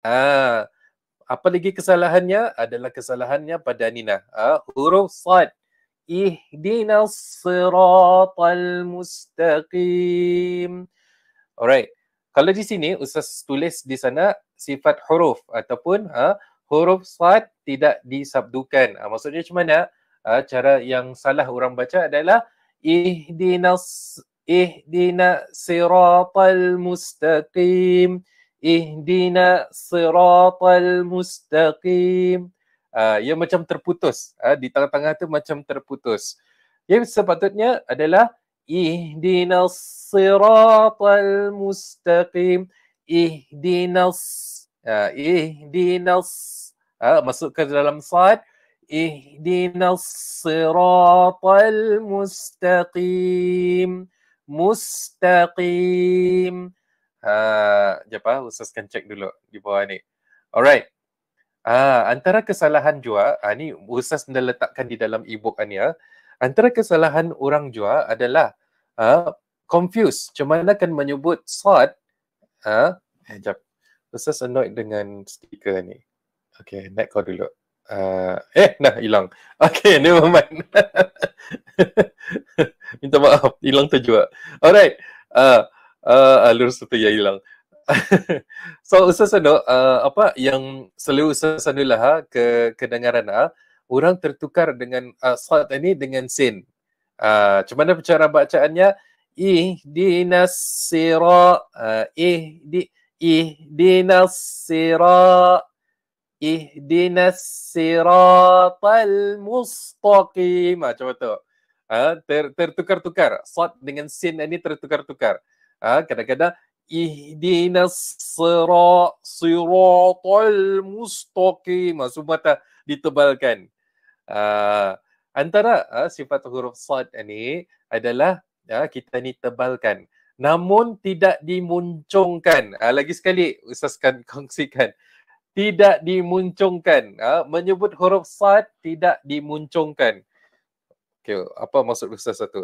Apa lagi kesalahannya? Adalah kesalahannya pada Nina. Huruf Sad. Ihdinas siratal mustaqim. Alright. Kalau di sini Ustaz tulis di sana sifat huruf ataupun huruf Sad tidak disabdukan. Maksudnya macam mana? Cara yang salah orang baca adalah ihdina siratal mustaqim. Ihdina siratal mustaqim. Ia macam terputus. Di tengah-tengah tu macam terputus. Yang sepatutnya adalah ihdinas siratal mustaqim. Ihdinas masuk ke dalam sad. Ihdinas siratal mustaqim. Mustaqim. Jap Ustaz kan check dulu di bawah ni. Alright. Antara kesalahan jua, ni Ustaz dah letakkan di dalam e-book ni ya. Antara kesalahan orang jua adalah confused. Macam mana kan menyebut sad? Jap. Ustaz annoyed dengan stiker ni. Okay, nak kau dulu. Nah hilang. Okay, never mind. Minta maaf, hilang tu juga. Alright. Lurus tu ya hilang. So Ustaz Anu, apa yang selalu Ustaz Anu lah kedengaran orang tertukar dengan sad ini dengan sin. Macam mana cara bacaannya? Ihdinas sira ihdinas siratal mustaqim. Macam tu. Tertukar-tukar. Sad dengan sin ini tertukar-tukar. Kadang-kadang ihdinas siratal mustaqim. Semua ditebalkan. Antara sifat huruf sad ini adalah kita ni tebalkan. Namun tidak dimuncungkan. Lagi sekali Ustaz kan kongsikan. Tidak dimuncungkan. Menyebut huruf sad tidak dimuncungkan. Okay, apa maksud Ustaz satu?